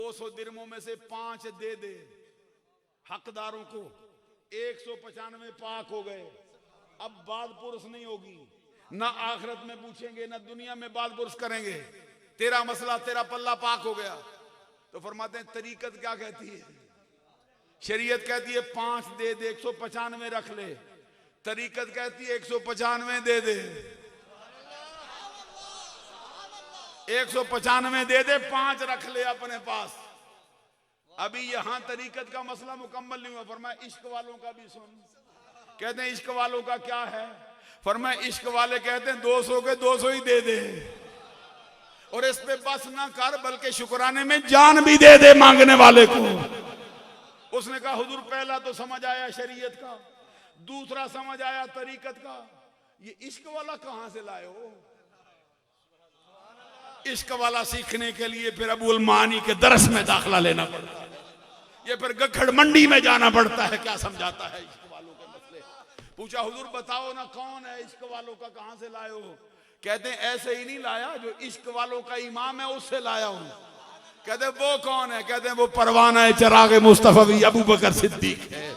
200 दिरमों में से 5 दे दे हकदारों को, 195 पाक हो गए। अब बाद पुरुष नहीं होगी, ना आखिरत में पूछेंगे ना दुनिया में बाद पुरुष करेंगे। तेरा मसला, तेरा पल्ला पाक हो गया। तो फरमाते हैं तरीकत क्या कहती है? शरीयत कहती है 5 दे दे, 195 रख ले। तरीकत कहती है 195 दे दे, 195 दे दे, 5 रख ले अपने पास। अभी यहां तरीकत का मसला मुकम्मल नहीं हुआ। फरमाया इश्क वालों का भी सुन। कहते हैं इश्क वालों का क्या है? फरमाया इश्क वाले कहते हैं 200 के 200 ही दे दे, और इस पे बस ना कर बल्कि शुक्राने में जान भी दे दे मांगने वाले को। उसने कहा हुजूर पहला तो समझ आया शरीयत का, दूसरा समझ आया तरीकत का, ये इश्क वाला कहां से लाए हो? इश्क वाला सीखने के लिए फिर अबुल मानी के दरस में दाखिला लेना पड़ता है, ये फिर गखड़ मंडी में जाना पड़ता है। क्या समझाता है इश्क वालों के मसले? पूछा हुजूर बताओ ना कौन है इश्क वालों का, कहां से लाए हो? कहते हैं ऐसे ही नहीं लाया, जो इश्क वालों का इमाम है उससे लाया हूं। कहते हैं वो कौन है? कहते हैं वो परवाना है चिराग मुस्तफा भी अबू बकर सिद्दीक है,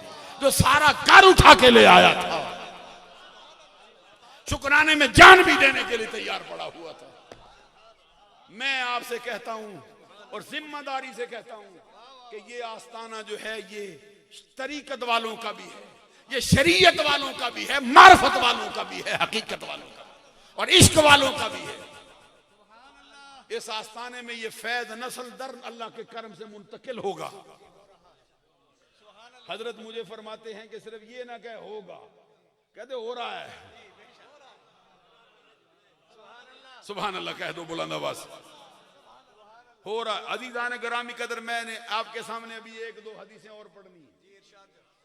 जो सारा घर उठा के ले आया था, शुक्राने में जान भी देने के लिए तैयार पड़ा हुआ था। मैं आपसे कहता हूं और जिम्मेदारी से कहता हूं कि ये आस्ताना जो है ये तरीकत वालों का भी है, ये शरीयत वालों का भी है, मार्फत वालों का भी है, हकीकत वालों का और इश्क वालों का भी है। इस आस्ताने में ये फैज नस्ल दर अल्लाह के करम से मुंतकिल होगा। हजरत मुझे फरमाते हैं कि सिर्फ ये ना कहे होगा, कहते हो रहा है। सुभान अल्लाह कह दो बुलंद आवाज, हो रहा। अजीजान ग्रामी कदर, मैंने आपके सामने अभी 1-2 हदीसें और पढ़नी है।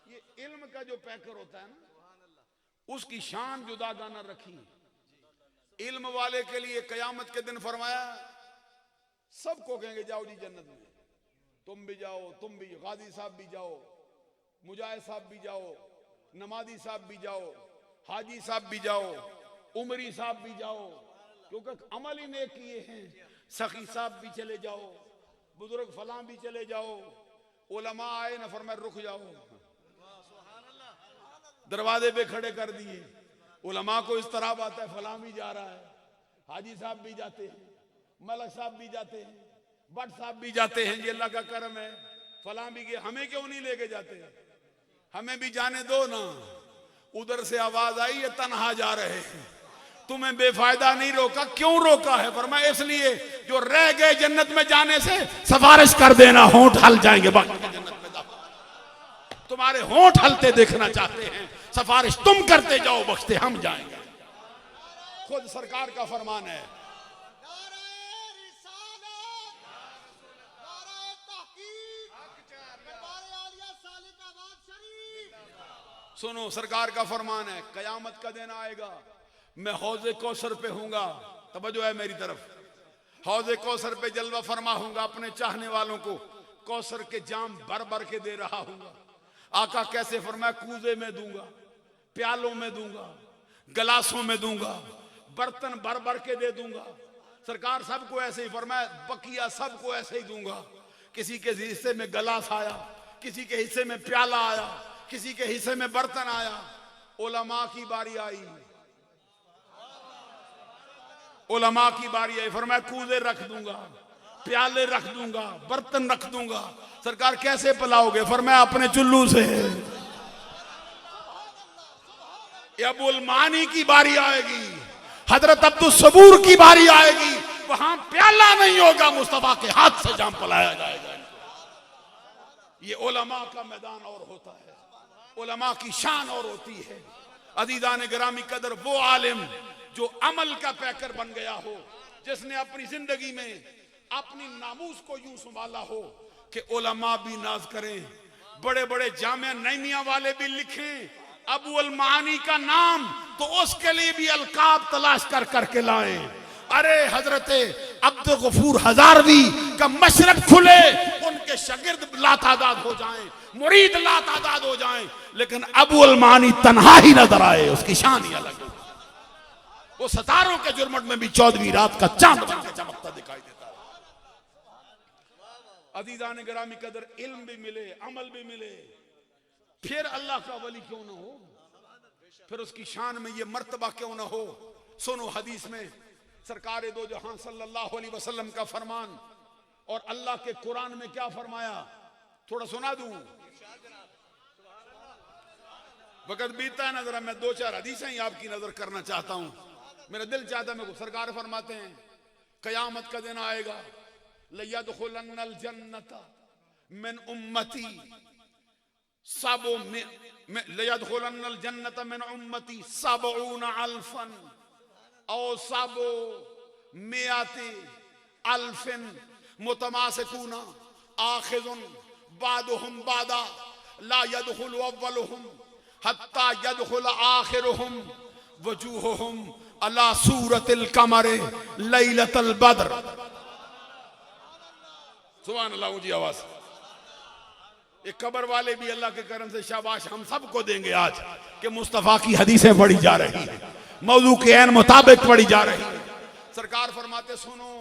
ये इल्म का जो पैकर होता है ना, उसकी शान जुदा गाना रखी। इल्म वाले के लिए कयामत के दिन फरमाया सबको कहेंगे जाओ जी जन्नत में, तुम भी जाओ, तुम भी, गाजी साहब भी जाओ, मुजाहिद साहब भी जाओ, नमाजी साहब भी जाओ, हाजी साहब भी जाओ, उमरी साहब भी जाओ, क्योंकि अमल ही नेक किए हैं। सखी साहब भी चले जाओ, बुजुर्ग फलां भी चले जाओ, उलमा आए ना फरमाया रुक जाओ, दरवाजे पे खड़े कर दिए। उलमा को इस तरह आता है फलां भी जा रहा है, हाजी साहब भी जाते हैं, मलक साहब भी जाते हैं, भट्ट साहब भी जाते हैं, ये अल्लाह का करम है। फलां भी गए, हमें क्यों नहीं लेके जाते? हमें भी जाने दो ना। उधर से आवाज आई ये तन्हा जा रहे हैं, तुम्हें बेफायदा नहीं रोका। क्यों रोका है? फरमाया इसलिए जो रह गए जन्नत में जाने से सिफारिश कर देना, होंठ हल जाएंगे बाकी जन्नत में। तुम्हारे होंठ हलते देखना चाहते हैं, सिफारिश तुम करते जाओ, बख्शते हम जाएंगे। खुद सरकार का फरमान है। सुनो सरकार का फरमान है, कयामत का दिन आएगा, मैं हौजे कौसर पे हूंगा। तवज्जो है मेरी तरफ। हौजे कौसर पे जलवा फरमा हूंगा, अपने चाहने वालों को कौसर के जाम भर भर के दे रहा हूंगा। आका कैसे? फरमाया कूजे में दूंगा, प्यालों में दूंगा, गिलासों में दूंगा, बर्तन भर भर के दे दूंगा। सरकार सबको ऐसे ही फरमाया, बकिया सबको ऐसे ही दूंगा। किसी के हिस्से में गिलास आया, किसी के हिस्से में प्याला आया, किसी के हिस्से में बर्तन आया। उलमा की बारी आई, उलमा की बारी आई, फरमाया कूजे रख दूंगा, प्याले रख दूंगा, बर्तन रख दूंगा। सरकार कैसे पिलाओगे? फरमाया अपने चुल्लू से। अबुल मानी की बारी आएगी, हजरत अब्दुल सबूर की बारी आएगी, वहां प्याला नहीं होगा, मुस्तफा के हाथ से जाम पिलाया जाएगा। ये उलमा का मैदान और होता है, उलमा की शान और होती है। अजीजान गिरामी कदर, वो आलिम जो अमल का पैकर बन गया हो, जिसने अपनी जिंदगी में अपनी नामूस को यूं संभाला हो कि उलमा भी नाज करें, बड़े बड़े जामिया नईमिया वाले भी लिखें अबुल मानी का नाम, तो उसके लिए भी अलकाब तलाश कर करके लाएं। अरे हजरते अब्दुल गफूर हजारवी का मशरक खुले, उनके शागिर्द लातादाद हो जाएं, मुरीद लातादाद हो जाएं, लेकिन अबुल मानी तन्हा ही नजर आए, उसकी शान ही अलग है। वो सितारों के जुर्मट में भी 14वीं रात का चांद बन के चमकता दिखाई देता है। अजीजान गिरामी कदर, इल्म भी मिले, अमल भी मिले, फिर अल्लाह का वली क्यों ना हो, फिर उसकी शान में ये मर्तबा क्यों ना हो। सुनो हदीस में सरकार दो जहां सल्लल्लाहु अलैहि वसल्लम का फरमान और अल्लाह के कुरान में क्या फरमाया, थोड़ा सुना दूं, वक्त बीतता है ना, जरा मैं दो चार हदीसें ही आपकी नजर करना चाहता हूं। मेरा दिल चाहता है, मेरे को सरकार फरमाते हैं कयामत का दिन आएगा, लयदखुलन्नल जन्नता मिन उम्मती सबो लयदखुलन्नल जन्नता मिन उम्मती सबऊना अल्फन औ सबो मियाती अल्फिन मुतमासिकूना आखिजुन बादुहुम बादा ला यदखुलु अव्वलुहुम हत्ता यदखुल आखिरुहुम वजूहुहुम अला सूरतिल कमर लैलतल बद्र। सुभान अल्लाह, ऊंची आवाज। ये कब्र वाले भी अल्लाह के करम से शाबाश हम सबको देंगे आज कि मुस्तफा की हदीसें पढ़ी जा रही है, मौजू के ऐन मुताबिक पढ़ी जा रही है। सरकार फरमाते सुनो,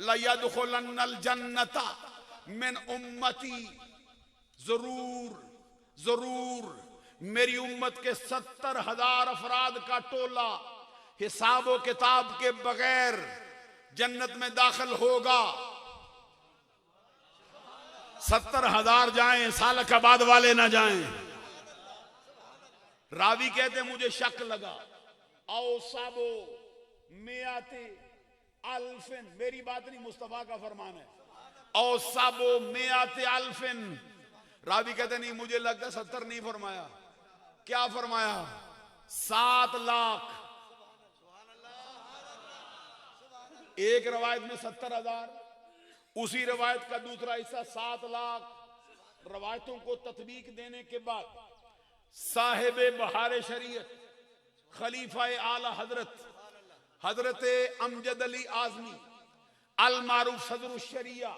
लयदखुलन्नल जन्नता मिन उम्मती, जरूर जरूर मेरी उम्मत के 70,000 अफराद का टोला हिसाबो किताब के बगैर जन्नत में दाखिल होगा। 70,000 जाएं, सालकाबाद वाले ना जाएं। रावी कहते मुझे शक लगा, आओ साबो मियाते अल्फिन, मेरी बात नहीं मुस्तफा का फरमान है, आओ साबो मियाते अल्फिन। रावी कहते नहीं मुझे लगता 70 नहीं फरमाया, क्या फरमाया, 7 लाख। एक रवायत में 70,000, उसी रवायत का दूसरा हिस्सा 7 लाख। रवायतों को तत्बीक देने के बाद साहिब बहार शरीयत खलीफा आला हजरत अमजद अली आजमी अल मारूफ सदर शरिया,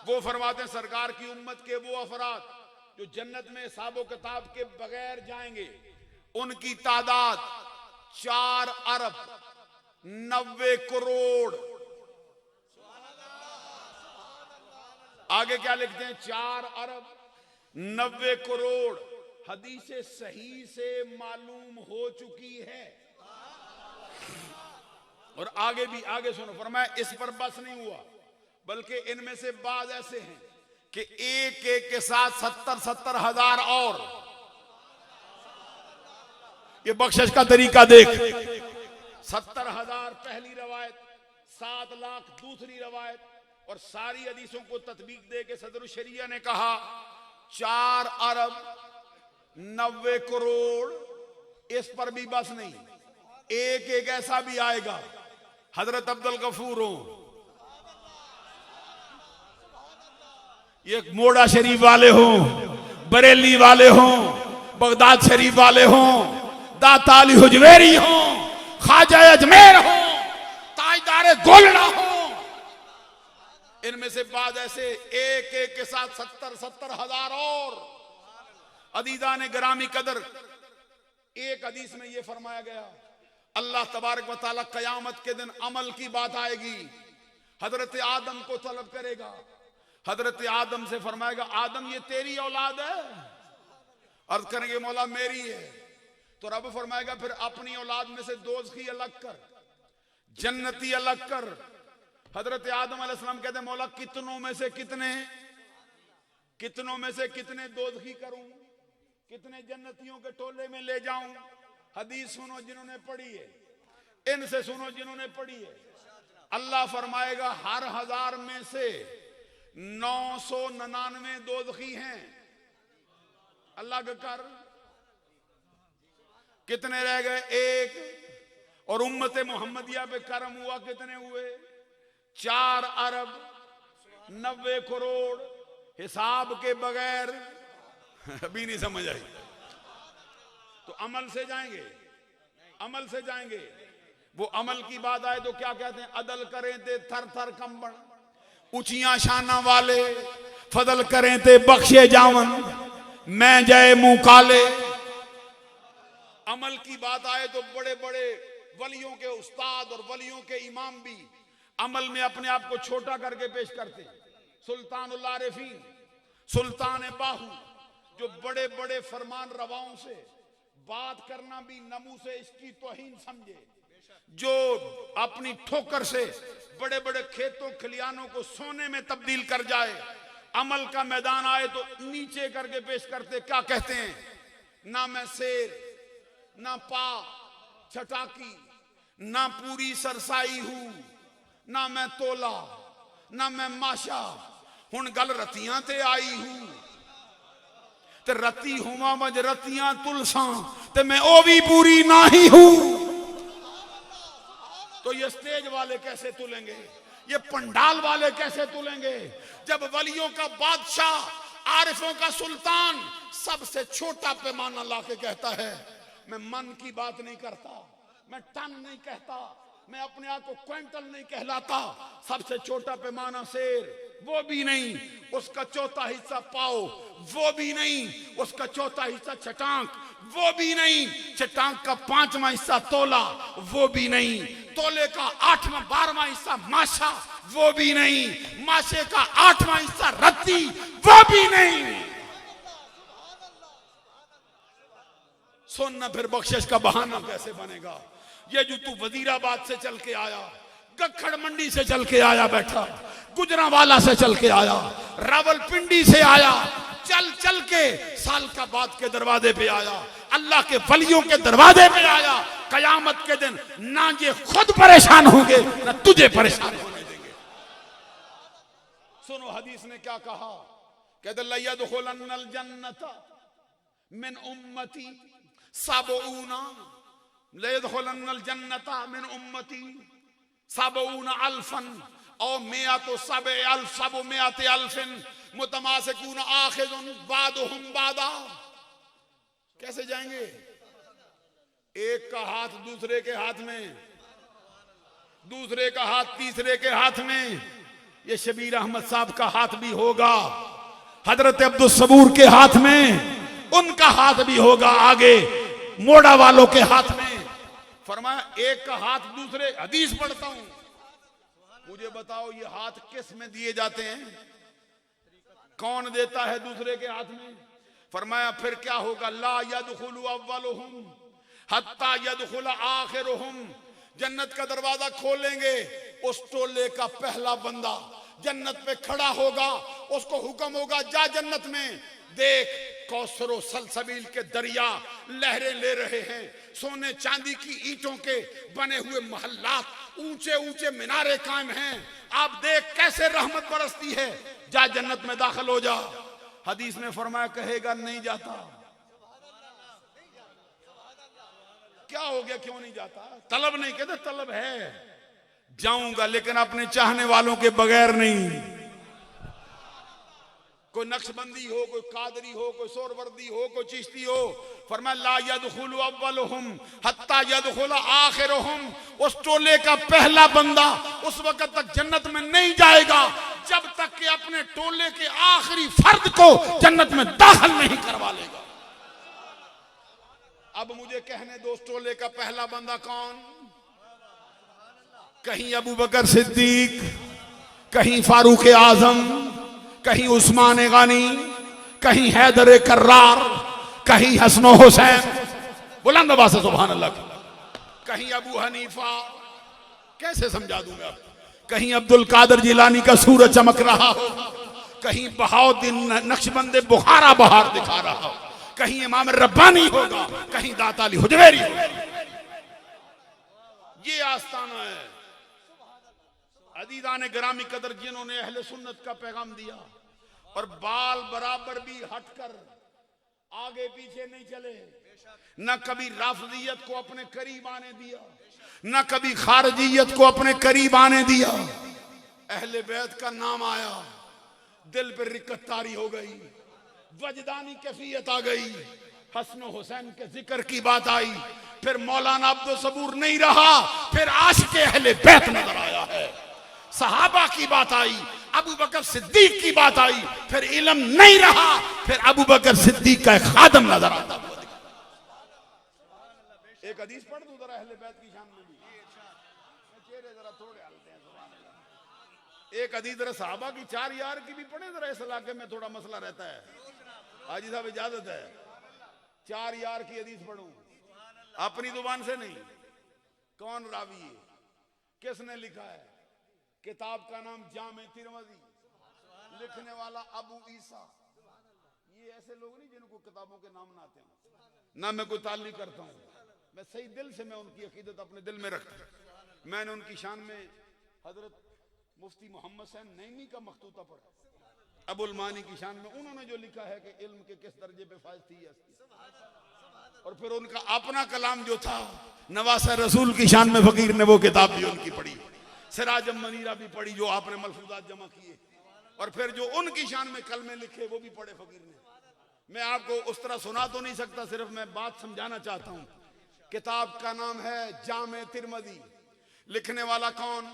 वो फरमाते हैं सरकार की उम्मत के वो अफराद जो जन्नत में हिसाबो किताब के बगैर जाएंगे, उनकी तादाद 4 अरब 90 करोड़। आगे क्या लिखते हैं, 4 अरब 90 करोड़। हदीस सही से मालूम हो चुकी है। और आगे भी, आगे सुनो, फरमाया इस पर बस नहीं हुआ, बल्कि इनमें से बाद ऐसे हैं कि एक एक के साथ 70 हजार और। ये बख्शिश का तरीका देख, 70,000 पहली रवायत, 7 लाख दूसरी रवायत, और सारी हदीसों को तत्बीक दे के सदर शरिया ने कहा 4 अरब 90 करोड़। इस पर भी बस नहीं, एक एक ऐसा भी आएगा, हजरत अब्दुल गफूर हो, ये मोड़ा शरीफ वाले हो, बरेली वाले हो, बगदाद शरीफ वाले हो, दाता अली हुजवेरी हो, ख्वाजा अजमेर हो, ताजदार गोलड़ा हो, इनमें से बाद ऐसे एक एक के साथ 70 हजार और। अदीदा ने ग्रामी कदर, एक हदीस में यह फरमाया गया, अल्लाह तबारक व तआला कयामत के दिन अमल की बात आएगी, हजरत आदम को तलब करेगा, हजरत आदम से फरमाएगा आदम ये तेरी औलाद है? अर्ज करेंगे मौला मेरी है। तो रब फरमाएगा फिर अपनी औलाद में से दोज़खी अलग कर, जन्नती अलग कर। हजरत आदम अलैहिस्सलाम कहते हैं मौला कितनों में से कितने दोज़खी करूं, कितने जन्नतियों के टोले में ले जाऊं। हदीस सुनो जिन्होंने पढ़ी है, इनसे सुनो जिन्होंने पढ़ी है। अल्लाह फरमाएगा हर 1000 में से 999 दोज़खी हैं। अल्लाह का कर, कितने रह गए? 1। और उम्मत मोहम्मदिया पे करम हुआ, कितने हुए? 4 अरब 90 करोड़ हिसाब के बगैर। अभी नहीं समझ आई तो अमल से जाएंगे, अमल से जाएंगे। वो अमल की बात आए तो क्या कहते हैं, अदल करें ते थर थर कंबन, ऊंचियां शाना वाले फदल करें ते बख्शे जावन, मैं जय मुंह काले। अमल की बात आए तो बड़े बड़े वलियों के उस्ताद और वलियों के इमाम भी अमल में अपने आप को छोटा करके पेश करते हैं। सुल्तानुल आरिफीन, सुल्तान बाहू, जो बड़े बड़े फरमान रवाओं से बात करना भी नमू से इसकी तौहीन समझे, जो अपनी ठोकर से बड़े बड़े खेतों खलियानों को सोने में तब्दील कर जाए, अमल का मैदान आए तो नीचे करके पेश करते। क्या कहते हैं? ना मैं शेर, ना पा छटाकी, ना पूरी सरसाई हूं, ना मैं तोला, ना मैं माशा, हुण गल रतियां ते आई हूं, ते रती हुआ मज रतियां तुलसा, ते मैं ओ भी पूरी ना ही हूं। तो ये स्टेज वाले कैसे तुलेंगे, ये पंडाल वाले कैसे तुलेंगे, जब वलियों का बादशाह, आरिफों का सुल्तान सबसे छोटा पैमाना लाके कहता है, मैं मन की बात नहीं करता, मैं टन नहीं कहता, मैं अपने आप को क्विंटल नहीं कहलाता, सबसे छोटा पैमाना शेर, वो भी नहीं, उसका चौथा हिस्सा पाओ, वो भी नहीं, उसका चौथा हिस्सा छटांक, वो भी नहीं, छटांक का 5वां हिस्सा तोला, वो भी नहीं, तोले का 8वां 12वां हिस्सा माशा, वो भी नहीं, माशे का 8वां हिस्सा रत्ती, वो भी नहीं। सुनना, फिर बख्शिश का बहाना कैसे बनेगा? ये जो तू वजीराबाद से चल के आया, गखड़ मंडी से चल के आया बैठा, गुजरांवाला से चल के आया, रावलपिंडी से आया, चल चल के सालकाबाद के दरवाजे पे आया, अल्लाह के वलियों के दरवाजे पे आया, कयामत के दिन ना ये खुद परेशान होंगे ना तुझे परेशान होने देंगे। सुनो हदीस ने क्या कहा, कहते लयदखुलन्नल जन्नत मिन उम्मती सबऊना, लयदखुलन्नल जन्नत मिन उम्मती सबऊना अल्फन और मियातो सबे अल्फ सबो मियाते अल्फिन मुतमासिकून आखिजुन बादुहुम बादा। कैसे जाएंगे? एक का हाथ दूसरे के हाथ में, दूसरे का हाथ तीसरे के हाथ में, ये शबीर अहमद साहब का हाथ भी होगा, हजरत अब्दुल सबूर के हाथ में, उनका हाथ भी होगा, आगे मोड़ा वालों के हाथ में। फरमाया एक का हाथ दूसरे, हदीस पढ़ता हूं, मुझे बताओ ये हाथ किस में दिए जाते हैं, कौन देता है दूसरे के हाथ में? फरमाया फिर क्या होगा, ला यदखुलु अव्वलुहुम हत्ता यदखुल आखिरुहुम, जन्नत का दरवाजा खोलेंगे, उस टोले का पहला बंदा जन्नत पे खड़ा होगा, उसको हुक्म होगा जा जन्नत में, देख कौसरो सलसबील के दरिया लहरें ले रहे हैं, सोने चांदी की ईंटों के बने हुए महल्लात, ऊंचे ऊंचे मीनारे कायम हैं, आप देख कैसे रहमत बरसती है, जा जन्नत में दाखिल हो जा। हदीस में फरमाया कहेगा नहीं जाता। क्या हो गया, क्यों नहीं जाता? तलब नहीं, कहते तलब है, जाऊंगा लेकिन अपने चाहने वालों के बगैर नहीं। कोई नक्शबंदी हो, कोई कादरी हो, कोई सोरवर्दी हो, कोई चिश्ती हो, फरमाया ला यदखुलु अव्वलुहुम हत्ता यदखुल आखिरुहुम, उस टोले का पहला बंदा उस वक्त तक जन्नत में नहीं जाएगा जब तक कि अपने टोले के आखिरी फर्द को जन्नत में दाखिल नहीं करवा लेगा। अब मुझे कहने दो, उस टोले का पहला बंदा कौन? कहीं अबू बकर सिद्दीक, कहीं फारूक आजम, कहीं उस्मान गानी, कहीं हैदर कर्रार, कहीं हसन हुसैन, बुलंद आवाज से सुभान अल्लाह, कहीं अबू हनीफा, कैसे समझा दूंगा, कहीं अब्दुल कादर जिलानी का सूरज चमक रहा हो, कहीं बहाउद्दीन नक्शबंदे बुखारा बहार दिखा रहा हो, कहीं इमाम रब्बानी होगा, कहीं दाता अली हुजवेरी होगा। ये आस्ताना है अदीदाने ग्रामी कदर, जिन्होंने अहले सुन्नत का पैगाम दिया और बाल बराबर भी हटकर आगे पीछे नहीं चले, न कभी राफजियत को अपने करीब आने दिया, न कभी खारजियत को अपने करीब आने दिया। अहले बैत का नाम आया, दिल पर रिकत्तारी हो गई, वजदानी कैफियत आ गई, हसन हुसैन के जिक्र की बात आई, फिर मौलाना अब्दुल सबूर नहीं रहा, फिर आशिक अहले बैत नजर आया है, सहाबा की बात आई, अबू बकर सिद्दीक की बात आई, फिर इल्म नहीं रहा, फिर अबू बकर सिद्दीक का एक खादम नजर आता। एक हदीस पढ़ दूं जरा अहले बैत की शान में भी, चेहरे जरा थोड़े हलते हैं, सुभान अल्लाह। एक हदीस जरा साहबा की 4 यार की भी पढ़े जरा, इस इलाके में थोड़ा मसला रहता है। हाजी साहब इजाजत है 4 यार की हदीस पढ़ूं, अपनी जुबान से नहीं। कौन रावी है, किसने लिखा है? किताब का नाम जामे तिरमिज़ी, लिखने वाला अबू ईसा। ये ऐसे लोग नहीं जिनको किताबों के नाम ना आते हैं, ना मैं कोई ताल्लुक करता हूं, मैं सही दिल से मैं उनकी अकीदत अपने दिल में रखता हूं। मैंने उनकी शान में हजरत मुफ्ती मोहम्मद हुसैन नईमी का मखतूता पढ़ा, अबुल मानी की शान में उन्होंने जो लिखा है कि इल्म के किस दर्जे पे फायज थी। और फिर उनका अपना कलाम जो था नवासा रसूल की शान में, फकीर ने वो किताब भी उनकी पढ़ी, सिराजम मनीरा भी पढ़ी जो आपने मलफूजात जमा किए, और फिर जो उनकी शान में कलमे लिखे वो भी पढ़े फकीर ने। मैं आपको उस तरह सुना तो नहीं सकता, सिर्फ मैं बात समझाना चाहता हूं। किताब का नाम है जामे तिरमिज़ी, लिखने वाला कौन?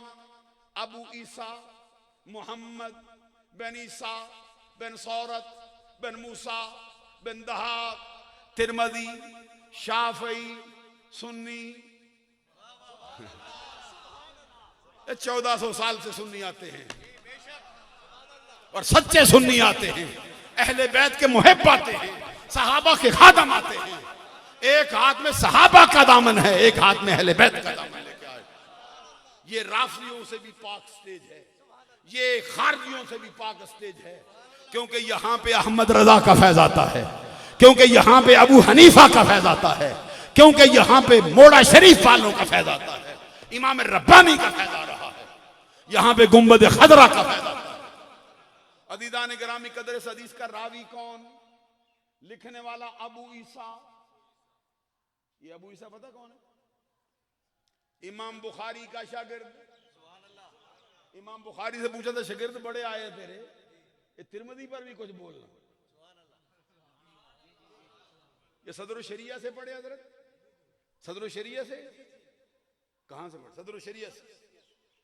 अबू ईसा मोहम्मद बिन ईसा बिन सौरत बिन मूसा बिन दहाब तिरमिज़ी, शाफई, सुन्नी। 1400 साल से सुन्नी आते हैं और सच्चे सुन्नी आते हैं, अहले बैत के मुहिब आते हैं, सहाबा के खादम आते हैं। एक हाथ में सहाबा का दामन है, एक हाथ में अहले बैत का दामन लेके आए। ये राफियों से भी पाक स्टेज है, ये खारजियों से भी पाक स्टेज है, क्योंकि यहां पे अहमद रजा का फैज आता है, क्योंकि यहां पे अबू हनीफा का फैज आता है, क्योंकि यहां पे मोड़ा शरीफ वालों का फैज आता है, इमाम रब्बानी का फैज आ रहा है, यहां पे गुंबद खदरा का फैज आता है। अदीदान गिरामी कदर इस हदीस का रावी कौन? लिखने वाला अबू ईसा। ये अबू ईसा पता कौन है? इमाम बुखारी का शागिर्द। इमाम बुखारी से पूछा था शागिर्द बड़े आए तेरे, ये तिरमिज़ी पर भी कुछ बोलना। ये सदर शरिया से पढ़े हजरत? सदर शरिया से? कहां से पढ़े? सदर शरिया से।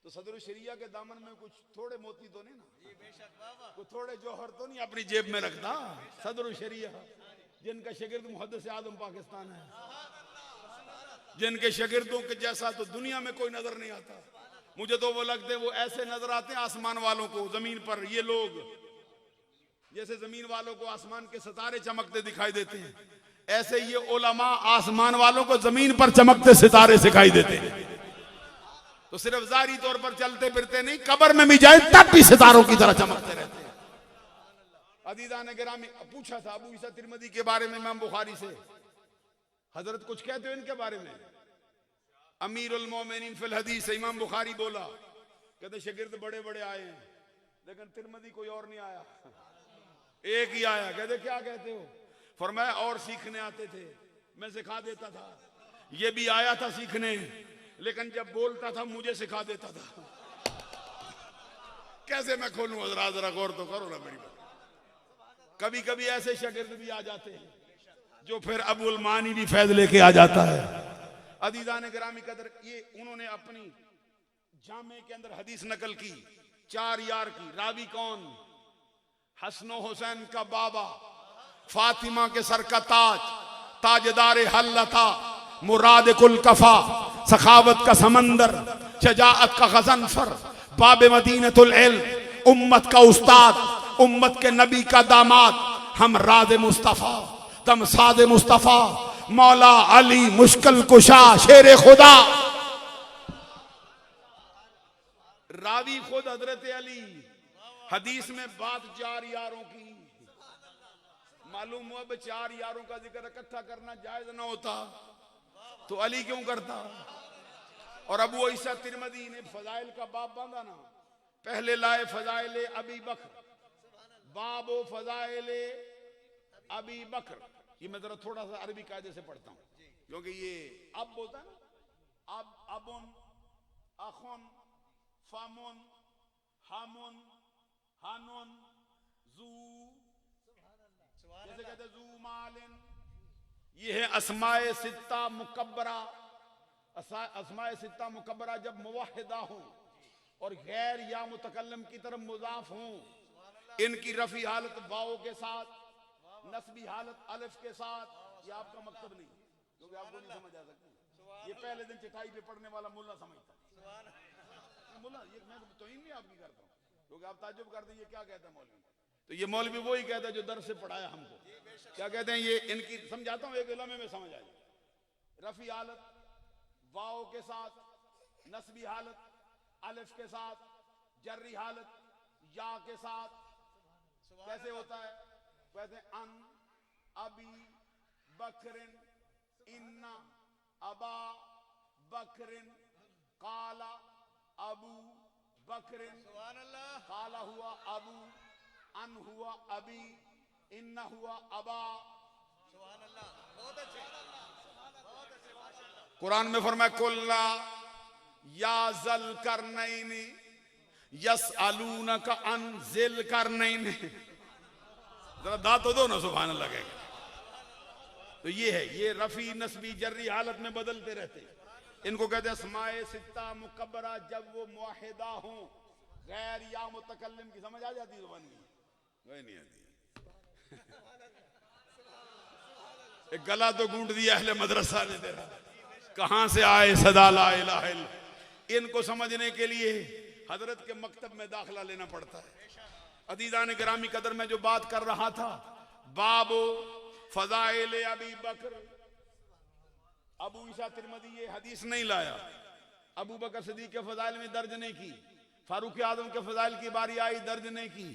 तो सदर शरिया के दामन में कुछ थोड़े मोती तो नहीं ना, कुछ थोड़े जौहर तो नहीं अपनी जेब में रखता? सदर शरिया जिनका शागिर्द मुहद्दिस आदम पाकिस्तान है, जिनके शागिर्दों के जैसा तो दुनिया में कोई नजर नहीं आता। मुझे तो वो लगते वो ऐसे नजर आते हैं आसमान वालों को जमीन पर, ये लोग जैसे जमीन वालों को आसमान के सितारे चमकते दिखाई देते हैं, ऐसे ये उलमा आसमान वालों को जमीन पर चमकते सितारे दिखाई देते हैं। तो सिर्फ जारी तौर पर चलते फिरते नहीं, कब्र में भी जाए तब भी सितारों की तरह चमकते रहते हैं। अदीदान गिरामी पूछा था अबू ईसा तिरमिज़ी के बारे में इमाम बुखारी से, हजरत कुछ कहते हो इनके बारे में? अमीरुल मोमिनीन फिल हदीस। इमाम बुखारी बोला, कहते शागिर्द बड़े बड़े आए हैं, लेकिन तिरमिज़ी कोई और नहीं आया, एक ही आया। कहते क्या कहते हो? फरमाया और सीखने आते थे, मैं सिखा देता था। ये भी आया था सीखने, लेकिन जब बोलता था मुझे सिखा देता था। कैसे मैं खोलूं? जरा गौर तो करो ना मेरी बात। कभी कभी ऐसे शागिर्द भी आ जाते हैं जो फिर अबुल मानी भी फैज लेके आ जाता है। अदीदान गिरामी कदर, ये उन्होंने अपनी जामे के अंदर हदीस नकल की 4 यार की। रावी कौन? हसनो हुसैन का बाबा, फातिमा के सर का ताज, ताजदार हल्लता, मुराद कुल कफा, सखावत का समंदर, शजाअत का गजनफर, बाब मदीनतुल इल्म, उम्मत का उस्ताद, उम्मत के नबी का दामाद, हम राज मुस्तफा तम साद मुस्तफा, मौला अली मुश्किल कुशा, शेर खुदा। रावी खुद हजरत अली। हदीस में बात 4 यारों की। मालूम हुआ 4 यारों का जिक्र इकट्ठा करना जायज ना होता तो अली क्यों करता? और अबू ईसा तिरमिज़ी ने फजाइल का बाब बांधा ना, पहले लाए फजाइल अबी बकर, बाबो फजाइल अबी बकर। ये मैं जरा थोड़ा सा अरबी कायदे से पढ़ता हूं, क्योंकि ये अब बोलता है ना, अब अबुन अखुन फामुन हामुन हानुन जू, जैसे कहते जू मालिन। ये है अस्माए सित्ता मुकब्बरा। अस्माए सित्ता मुकब्बरा जब मुवाहिदा हो और गैर या मुतकल्लम की तरफ मुजाफ हो, इनकी रफी हालत वाओ के साथ, नस्बी हालत अलिफ के साथ। ये आपका मकसद नहीं, क्योंकि आपको नहीं समझ आ सकती। ये पहले दिन चटाई पे पढ़ने वाला मुल्ला समझता। मुल्ला ये मैं तौहीन नहीं आपकी करता हूँ, क्योंकि आप ताज्जुब कर दीजिए क्या कहते हैं मौलवी, तो ये मौलवी वही कहता है जो दर्स से पढ़ाया हमको। क्या कहते हैं ये, इनकी समझाता हूं एक लम्हे में समझ आए। रफी हालत वाओ के साथ, नस्बी हालत अलिफ के साथ, जर्री हालत या के साथ कैसे होता है? कहते हैं अन अबी बकरिन इन्ना अबा बकरिन काला अबू बकरिन, काला हुआ अबू, अन हुआ अबी, इन्ना हुआ अबा। कुरान में फरमाया कुल्ला या जल करनैनी यसअलूनका अन जिल करनैनी। जरा दांत तो दो ना, सुभान अल्लाह लगेगा। तो ये है, ये रफी नस्बी जर्री हालत में बदलते रहते। इनको कहते हैं अस्माए सित्ता मुकब्बरा, जब वो मुआहिदा हो गैर या मुतकल्लिम की। समझ आ जाती जुबान की? वही नहीं आती। एक गला तो गूंट दिया अहले मदरसा ने तेरा, कहां से आए सदा ला इलाहा इल्ला। इनको समझने के लिए हजरत के मकतब में दाखिला लेना पड़ता है। अदीदान गिरामी कदर में जो बात कर रहा था, बाबो फजाइल अबी बकर, अबू ईसा तिरमिज़ी ये हदीस नहीं लाया। अबू बकर सिद्दीक के फजाइल में दर्ज नहीं की, फारूक आजम के फजाइल की बारी आई दर्ज नहीं की,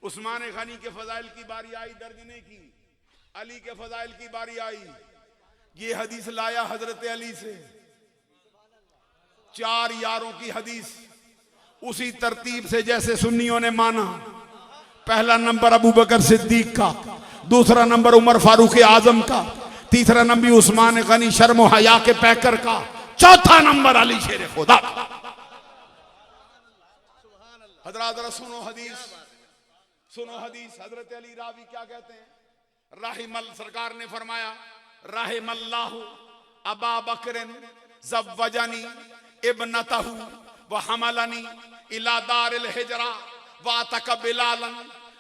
उस्मान गनी के फजाइल की बारी आई दर्ज नहीं की, अली के फजाइल की बारी आई। ये हदीस लाया हजरत अली से, 4 यारों की हदीस उसी तरतीब से जैसे सुन्नियों ने माना। पहला नंबर अबू बकर सिद्दीक का, दूसरा नंबर उमर फारूक आजम का, तीसरा नंबर उस्मान गनी शर्म हया के पैकर का, चौथा नंबर अली शेर खुदा। हजरत सुनो हदीस, सुनो हदीस। हजरत अली रावी क्या कहते हैं? राहिमल, सरकार ने फरमाया राहिमल्लाहु अबा बकरिन ज़व्वजनी इब्नतहु व हमलनी इला दारिल हिजरा व अतक बिलालन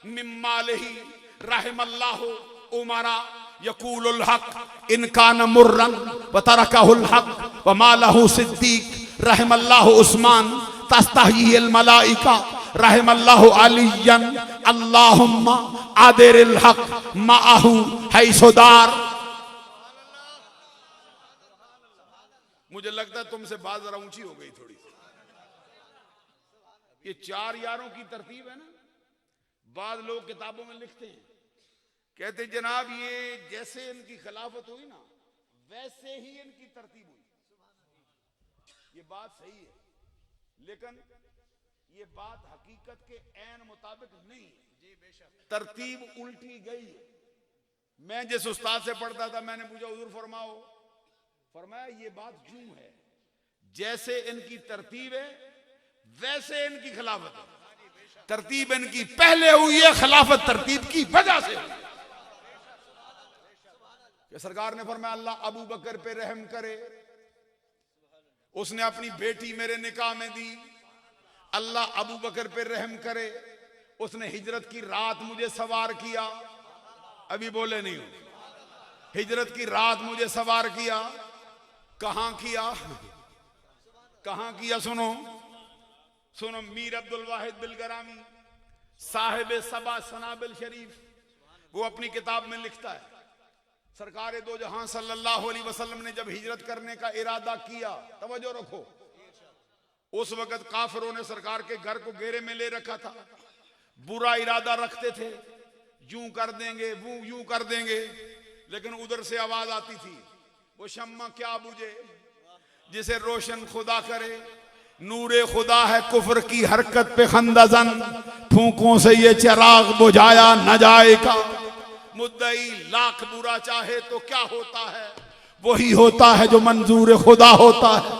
मिन मालिही। राहिमल्लाहु उमरा यकूलुल हक इन कान मुर्रन व तरकहुल हक व मालहु सिद्दीक। राहिमल्लाहु उस्मान तस्तहील मलाइका। राहिमल्लाहु अलियन अल्लाहुम्मा आदिरिल हक माअहु हैसुदार। मुझे लगता है तुमसे बात जरा ऊंची हो गई थोड़ी। ये 4 यारों की तरतीब है ना। बाद लोग किताबों में लिखते हैं, कहते जनाब ये जैसे इनकी खिलाफत हुई ना वैसे ही इनकी तरतीब हुई। ये बात सही है, लेकिन ये बात हकीकत के ऐन मुताबिक नहीं है। तरतीब उल्टी गई है। मैं जिस उस्ताद से पढ़ता था, मैंने पूछा हुजूर फरमाओ, फरमाया ये बात यूं है जैसे इनकी तरतीब है वैसे इनकी खिलाफत है। तरतीब इनकी पहले हुई है, खिलाफत तरतीब की वजह से हुई। सरकार ने फरमाया अल्लाह अबू बकर पे रहम करे, उसने अपनी बेटी मेरे निकाह में दी। अल्लाह अबू बकर पे रहम करे, उसने हिजरत की रात मुझे सवार किया। अभी बोले नहीं हो, हिजरत की रात मुझे सवार किया। कहां किया? कहां किया? सुनो सुनो। मीर अब्दुल वाहिद बिलगरामी साहिब सबा सनाबिल शरीफ, वो अपनी किताब में लिखता है, सरकार दो जहां सल्लल्लाहु अलैहि वसल्लम ने जब हिजरत करने का इरादा किया, तवज्जो रखो, उस वक्त काफिरों ने सरकार के घर को घेरे में ले रखा था। बुरा इरादा रखते थे, यूं कर देंगे वो यूं कर देंगे, लेकिन उधर से आवाज आती थी, वो शम्मा क्या बुझे जिसे रोशन खुदा करे। नूरे खुदा है कुफ्र की हरकत पे खंदजन, फूंकों से ये चिराग बुझाया न जाएगा। मुद्दई लाख बुरा चाहे तो क्या होता है, वही होता है जो मंजूर खुदा होता है।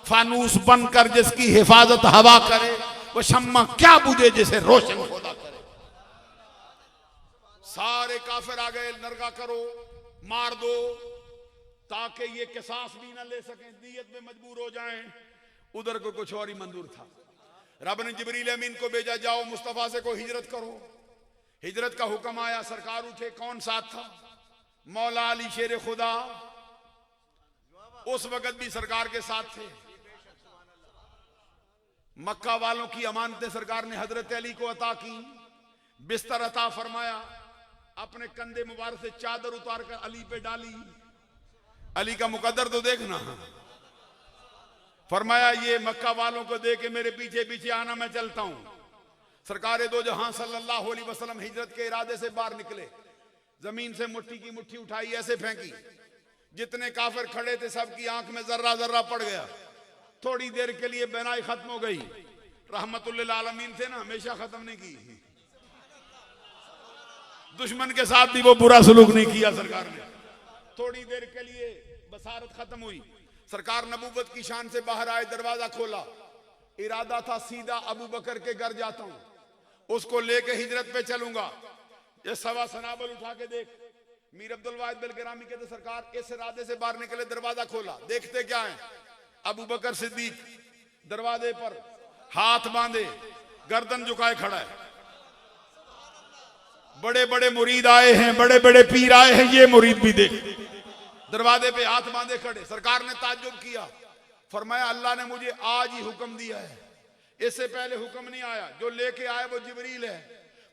फानूस बनकर जिसकी हिफाजत हवा करे, वो शम्मा क्या बुझे जिसे रोशन खुदा करे। सारे काफिर आ गए, नरगा करो, मार दो, ताकि ये किसास भी ना ले सकें, दियत में मजबूर हो जाएं। उधर को कुछ और ही मंजूर था। रब ने जिब्रील अमीन को भेजा, जाओ मुस्तफा से को हिजरत करो। हिजरत का हुक्म आया, सरकार उठे। कौन साथ था? मौला अली शेर खुदा उस वक्त भी सरकार के साथ थे। मक्का वालों की अमानतें सरकार ने हजरत अली को अता की, बिस्तर अता फरमाया, अपने कंधे मुबारक से चादर उतार कर अली पे डाली। अली का मुकद्दर तो देखना, फरमाया ये मक्का वालों को दे के मेरे पीछे पीछे आना, मैं चलता हूं। सरकार दो जहां सल्लल्लाहु अलैहि वसल्लम हिजरत के इरादे से बाहर निकले, जमीन से मुट्ठी की मुट्ठी उठाई, ऐसे फेंकी, जितने काफिर खड़े थे सबकी आंख में जर्रा जर्रा पड़ गया। थोड़ी देर के लिए बेनाई खत्म हो गई। रहमतुल्लिल आलमीन थे ना, हमेशा खत्म नहीं की। दुश्मन के साथ भी वो बुरा सलूक नहीं किया सरकार ने। थोड़ी देर के लिए बसारत खत्म हुई, सरकार नबूवत की शान से बाहर आए, दरवाजा खोला। इरादा था सीधा अबू बकर के घर जाता हूं, उसको लेके हिजरत पे चलूंगा। ये सवा सनाबल उठा के देख। मीर अब्दुल वाहिद बिल गिरामी कहते सरकार इस इरादे से बाहर निकले, दरवाजा खोला, देखते क्या है, अबू बकर सिद्दीक दरवाजे पर हाथ बांधे, गर्दन झुकाए खड़ा है। बड़े बड़े मुरीद आए हैं, बड़े बड़े पीर आए हैं, ये मुरीद भी देख, दरवाजे पे हाथ बांधे खड़े। सरकार ने ताज्जुब किया, फरमाया अल्लाह ने मुझे आज ही हुक्म दिया है, इससे पहले हुक्म नहीं आया। जो लेके आए वो जिब्रील है,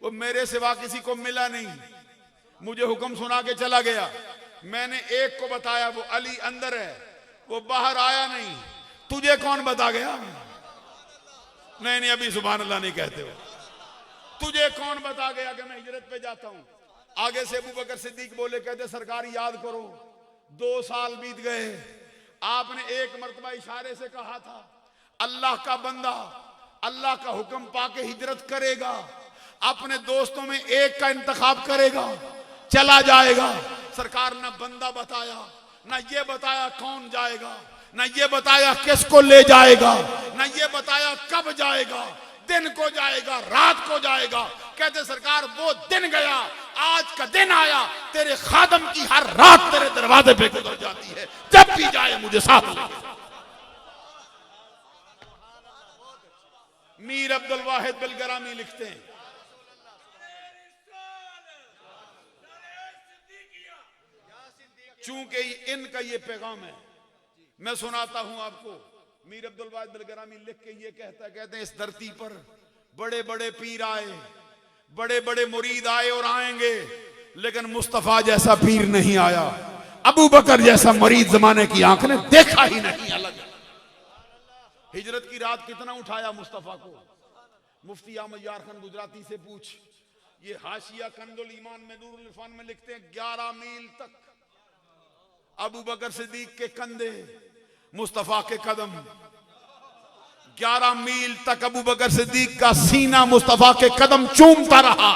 वो मेरे सिवा किसी को मिला नहीं, मुझे हुक्म सुना के चला गया। मैंने एक को बताया, वो अली अंदर है, वो बाहर आया नहीं। तुझे कौन बता गया? नहीं नहीं, अभी सुभान अल्लाह नहीं कहते हो। तुझे कौन बता गया कि मैं हिजरत पे जाता हूं? आगे से अबू बकर सिद्दीक बोले, कहते सरकार याद करो 2 साल बीत गए, आपने एक मर्तबा इशारे से कहा था अल्लाह का बंदा अल्लाह का हुक्म पाके हिजरत करेगा, अपने दोस्तों में एक का इंतखाब करेगा, चला जाएगा। सरकार ना बंदा बताया, ना ये बताया कौन जाएगा, ना ये बताया किसको ले जाएगा, ना ये बताया कब जाएगा, दिन को जाएगा रात को जाएगा। कहते सरकार वो दिन गया, आज का दिन आया, तेरे खादम की हर रात तेरे दरवाजे पे गुजर जाती है, जब भी जाए मुझे साथ ले। मीर अब्दुल वाहिद बिल गिरामी लिखते हैं, चूंकि इनका ये पैगाम है, मैं सुनाता हूं आपको। मीर अब्दुल वाहिद बिल गिरामी लिख के ये कहते हैं इस धरती पर बड़े बड़े पीर आए, बड़े बड़े मुरीद आए और आएंगे, लेकिन मुस्तफा जैसा पीर नहीं आया, अबू बकर जैसा मुरीद जमाने की आंख ने देखा ही नहीं। अलग हिजरत की रात कितना उठाया मुस्तफा को। मुफ्ती अहमद यार खान गुजराती से पूछ, ये हाशिया कंजुल ईमान में नूरुल इरफान में लिखते हैं 11 मील तक अबू बकर सिद्दीक के कंधे, मुस्तफा के कदम, 11 मील तक अबू बकर सिद्दीक का सीना मुस्तफा के कदम चूमता रहा।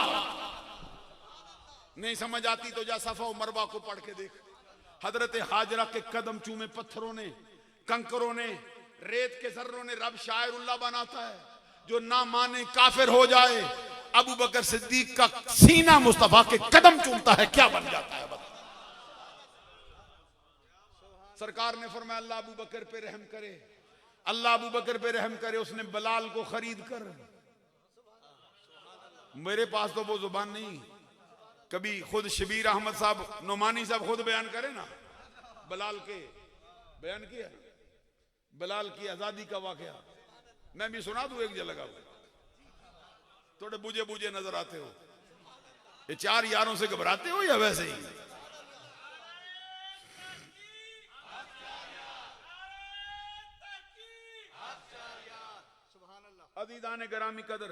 नहीं समझ आती तो जा सफा मरवा को पढ़ के देख। हजरत हाजरा के कदम चूमे पत्थरों ने, कंकरों ने, रेत के जर्रों ने। रब शायरुल्लाह बनाता है, जो ना माने काफिर हो जाए। अबू बकर सिद्दीक का सीना मुस्तफा के कदम चूमता है, क्या बन जाता है। सरकार ने फरमाया अल्लाह अबू बकर पे रहम करे, अल्लाह अबू बकर पे रहम करे। उसने बलाल को खरीद कर, मेरे पास तो वो जुबान नहीं, कभी खुद शबीर अहमद साहब नोमानी साहब खुद बयान करे ना, बलाल के बयान किया, बलाल की आजादी का वाकया। मैं भी सुना दूं एक जगह, थोड़े बुझे बुझे नजर आते हो। ये 4 यारों से घबराते हो या वैसे ही? अज़ीज़ान गरामी कदर,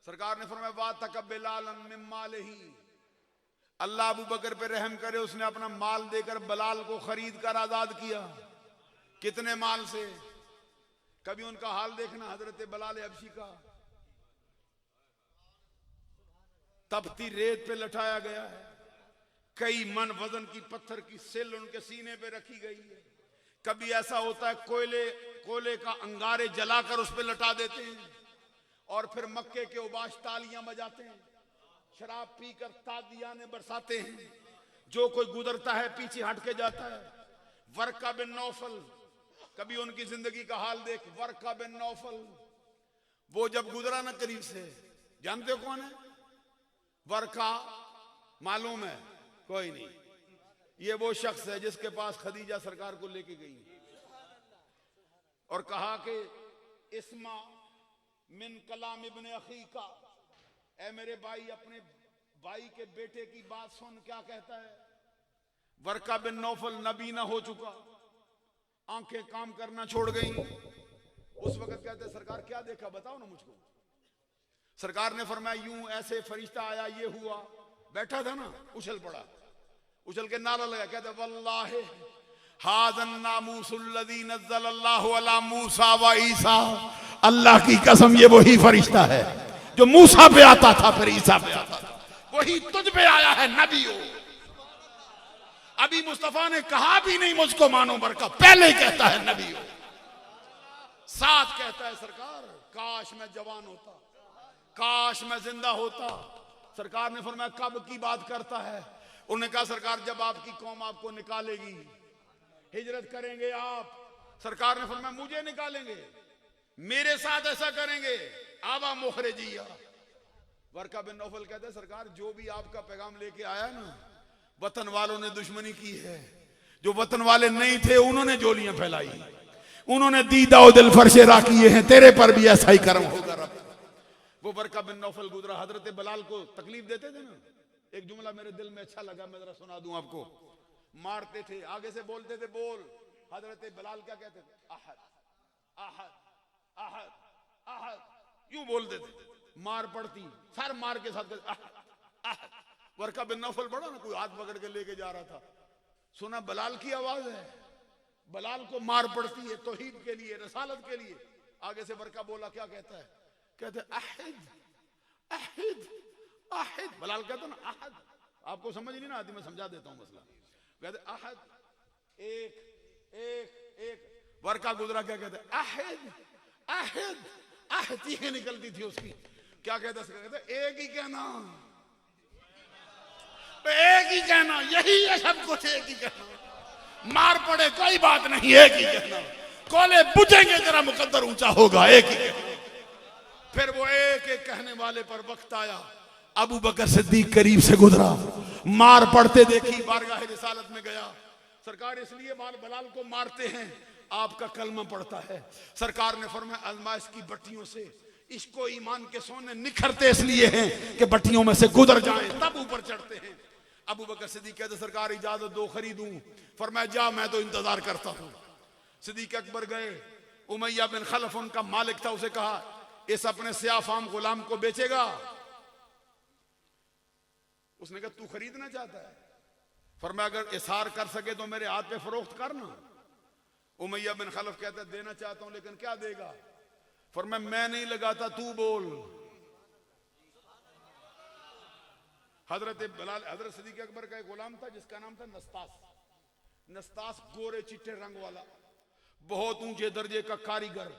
सरकार ने फरमाया वा तकब्बलालन मिन मालिही, अल्लाह अबू बकर पे रहम करे, उसने अपना माल देकर बलाल को खरीद कर आजाद किया। कितने माल से? कभी उनका हाल देखना, हजरत बलाल हबशी का तपती रेत पे लटाया गया है, कई मन वजन की पत्थर की सिल उनके सीने पे रखी गई है। कभी ऐसा होता है कोयले का अंगारे जलाकर उस पे लटा देते हैं, और फिर मक्के के उबाश तालियां बजाते हैं, शराब पीकर तादियाने बरसाते हैं। जो कोई गुजरता है पीछे हट के जाता है। वर्का बिन नौफल, कभी उनकी जिंदगी का हाल देख। वर्का बिन नौफल, वो जब गुजरा ना करीब से, जानते हो कौन है वर्का? मालूम है? कोई नहीं। ये वो शख्स है जिसके पास खदीजा सरकार को लेके गई और कहा कि इस्मा मिन कलाम इब्न अखी का, ऐ मेरे भाई अपने भाई के बेटे की बात सुन। क्या कहता है? वर्का बिन नौफल नबी ना हो चुका, आंखें काम करना छोड़ गई। उस वक्त कहते सरकार क्या देखा बताओ ना मुझको। सरकार ने फरमाया यूं ऐसे फरिश्ता आया, ये हुआ, बैठा था ना, उछल पड़ा, उछल के नारा लगा, कहते वल्लाहि हाज़न नामूसुल्लज़ी नज़्ज़लल्लाहु अला मूसा व ईसा, अल्लाह की कसम ये वही फरिश्ता है जो मूसा पे आता था फिर ईसा पे आता था, वही तुझ पे आया है नबियों। अभी मुस्तफा ने कहा भी नहीं मुझको मानो बरका, पहले कहता है नबियों। साथ कहता है सरकार काश मैं जवान होता, काश मैं जिंदा होता। सरकार ने फरमाया कब की बात करता है? उन्होंने कहा सरकार जब आपकी कौम आपको निकालेगी, हिजरत करेंगे आप। सरकार ने फरमाया मुझे निकालेंगे, मेरे साथ ऐसा करेंगे, आबा मुखरिजिया। वर्का बिन नौफल कहते हैं सरकार जो भी आपका पैगाम लेके आया ना, वतन वालों ने दुश्मनी की है, जो वतन वाले नहीं थे उन्होंने जोलियां फैलाई, उन्होंने दीदा दिल फरशेरा किए हैं, तेरे पर भी ऐसा ही कर्म होगा रब। वो वर्का बिन नौफल गुजरा, हजरत बिलाल को तकलीफ देते थे ना। एक जुमला मेरे दिल में अच्छा लगा, मैं जरा सुना दूं आपको। मारते थे, आगे से बोलते थे बोल। हजरत बिलाल क्या कहते थे? अहद अहद अहद अहद, यूं बोलते थे। मार पड़ती, सर मार के साथ अहद अहद। वर्का बिन नौफल बड़ा ना, कोई हाथ पकड़ के लेके जा रहा था, सुना बिलाल की आवाज है, बिलाल को मार पड़ती है तौहीद के लिए, रसालत के लिए। आगे से वर्का बोला, क्या कहता है? कहते अहद अहद अहद। बिलाल कहता ना अहद, आपको समझ नहीं ना आती, मैं समझा देता हूं मसला। कहते अहद, एक एक एक। वर्का गुजरा, क्या कहते? अहद अहद अहद, ये निकलती थी उसकी। क्या कहते? एक ही कहना, एक ही कहना, यही है सब कुछ, एक ही कहना। मार पड़े कोई बात नहीं, एक ही कहना। कोले बुझेंगे जरा मुकद्दर ऊंचा होगा, एक ही कहना। फिर वो एक एक कहने वाले पर वक्त आया, अबू बकर सिद्दीक करीब से गुजरा, मार पड़ते देखी, बारगाह रिसालत में गया। सरकार इसलिए बिलाल को मारते हैं, आपका कलमा पड़ता है। सरकार ने फरमाया आजमाइश की बट्टियों से इसको ईमान के सोने निखरते इसलिए हैं कि बट्टियों में से गुजर जाएं तब ऊपर चढ़ते हैं। अबू बकर सिद्दीक कहते सरकार इजाजत दो खरीदूं। फरमाया जा, मैं तो इंतजार करता हूं। सिद्दीक अकबर गए, उमैया बिन खलफ उनका मालिक था, उसे कहा इस अपने स्याफाम गुलाम को बेचेगा? उसने कहा तू खरीदना चाहता है? फरमाया अगर इसार कर सके तो मेरे हाथ पे फरोख्त करना। उमैया बिन खलफ कहता देना चाहता हूं लेकिन क्या देगा? फरमाया मैं नहीं लगाता, तू बोल। हजरत बिलाल, हजरत सिद्दीक अकबर का एक गुलाम था जिसका नाम था नस्तास। नस्तास गोरे चिट्टे रंग वाला, बहुत ऊंचे दर्जे का कारीगर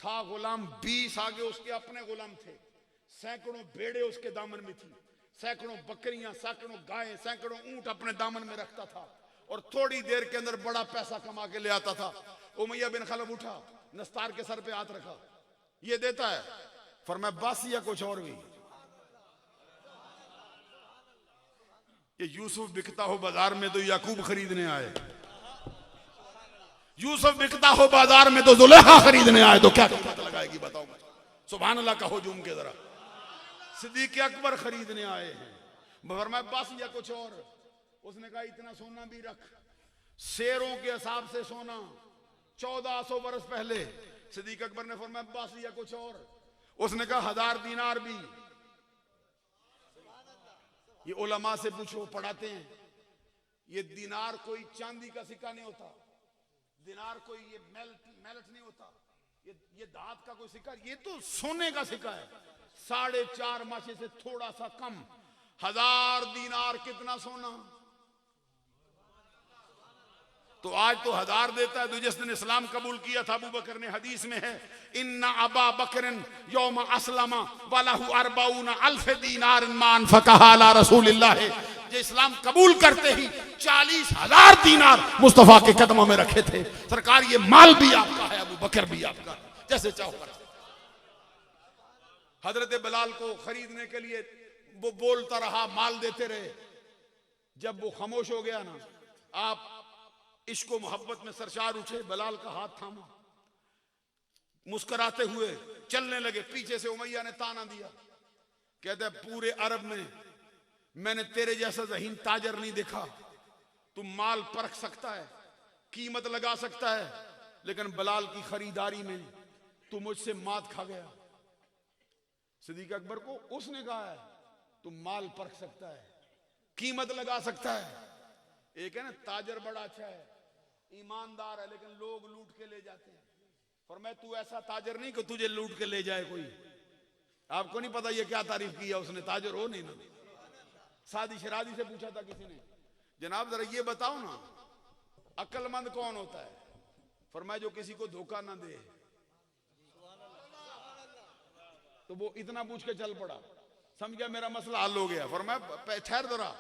था। गुलाम 20 आगे उसके अपने गुलाम थे, सैकड़ों भेड़े उसके दामन में थी, सैकड़ों बकरियां, सैकड़ों गायें, सैकड़ों ऊंट अपने दामन में रखता था और थोड़ी देर के अंदर बड़ा पैसा कमा के ले आता था। उमैया बिन खलफ उठा, नस्तार के सर पे हाथ रखा, ये देता है? फरमाया बस या कुछ और भी? ये यूसुफ बिकता हो बाजार में तो याकूब खरीदने आए, यूसुफ बिकता हो बाजार में तो जुलेखा खरीदने आए, तो क्या कीमत लगाएगी बताओ? सुभान अल्लाह कहो जूम के जरा। सिद्दीक अकबर खरीदने आए हैं, फरमाया बस या कुछ और? उसने कहा इतना सोना भी रख। शेरों के हिसाब से सोना 1400 वर्ष पहले। सिद्दीक अकबर ने फरमाया बस या कुछ और? उसने कहा 1000 दीनार भी। ये उलमा से पूछो, पढ़ाते हैं, ये दीनार कोई चांदी का सिक्का नहीं होता, दीनार कोई ये मेलट नहीं होता, ये धात का कोई सिक्का, ये तो सोने का सिक्का है। 4.5 मासे से थोड़ा सा कम, 1000 दीनार कितना सोना? तो आज तो 1000 देता है। तो जिस दिन इस्लाम कबूल किया था अबू बकर ने, हदीस में है इन्ना अबा बकरन यौम अस्लमा वलहु 40 अल्फ दीनार मान फकहा अला रसूलिल्लाह। जो इस्लाम कबूल करते ही 40,000 दीनार मुस्तफा के कदमों में रखे थे। सरकार ये माल भी आपका है, अबू बकर भी आपका, जैसे चाहो कर। हजरत बिलाल को खरीदने के लिए वो बोलता रहा, माल देते रहे। जब वो खामोश हो गया ना, आप इश्क मोहब्बत में सरशार उठे, बिलाल का हाथ थामा, मुस्कुराते हुए चलने लगे। पीछे से उमैया ने ताना दिया, कहते पूरे अरब में मैंने तेरे जैसा ज़हीन ताजर नहीं देखा। तू माल परख सकता है, कीमत लगा सकता है, लेकिन बिलाल की खरीदारी में तू मुझसे मात खा गया। सिद्दीक अकबर को उसने कहा है तू माल परख सकता है, कीमत लगा सकता है। एक है ना ताजर बड़ा अच्छा है, ईमानदार है, लेकिन लोग लूट के ले जाते हैं। फरमाया तू ऐसा ताजर नहीं कि तुझे लूट के ले जाए कोई। आपको नहीं पता ये क्या तारीफ किया उसने, ताजर हो नहीं ना। शादी शरादी से पूछा था किसी ने, जनाब जरा ये बताओ ना अक्लमंद कौन होता है? फरमाया जो किसी को धोखा ना दे। तो वो इतना पूछ के चल पड़ा, समझ गया मेरा मसला हल हो गया। फरमाया ठहर जरा,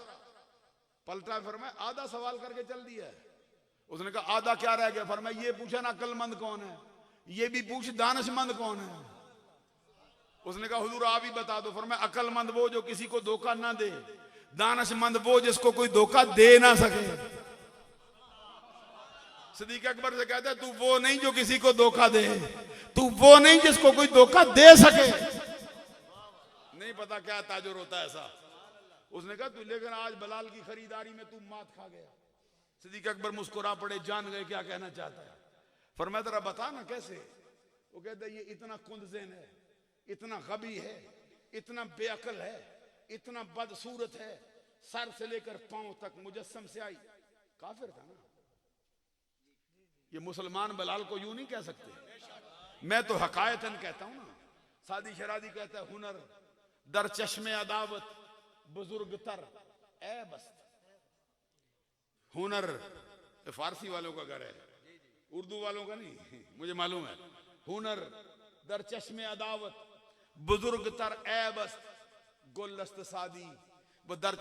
पलटा, फरमाया आधा सवाल करके चल दिया। उसने कहा आधा क्या रह गया? फरमाया ये पूछा ना अक्लमंद कौन है, ये भी पूछ दानिशमंद कौन है। उसने कहा हुजूर आप ही बता दो। फरमाया अक्लमंद वो जो किसी को धोखा ना दे, दानिशमंद वो जिसको कोई धोखा दे ना सके। सिद्दीक अकबर से कहता है तू वो नहीं जो किसी को धोखा दे, तू वो नहीं जिसको कोई धोखा दे सके। नहीं पता क्या ताजुर होता है ऐसा। उसने कहा तू लेकिन आज बिलाल की खरीदारी में तू मात खा गया। सिद्दीक अकबर मुस्कुरा पड़े, जान गए क्या कहना चाहता है। फरमाया जरा बता ना कैसे? वो कहता है ये इतना कुंदज़ेन है, इतना गबी है, इतना बेअकल है, इतना बदसूरत है, सर से लेकर पांव तक मुजस्सम से आई। काफिर था ना ये। मुसलमान बिलाल को यूं नहीं कह सकते। मैं तो हकायतन कहता हूं ना। शादी शरादी कहता है हुनर दर चश्मे अदावत बुजुर्ग तर ए बस्त। हुनर फारसी वालों का घर है, उर्दू वालों का नहीं, मुझे मालूम है। हुनर दर चश्मे अदावत बुजुर्ग तर ए बस्त गुलस्त सादी वो दर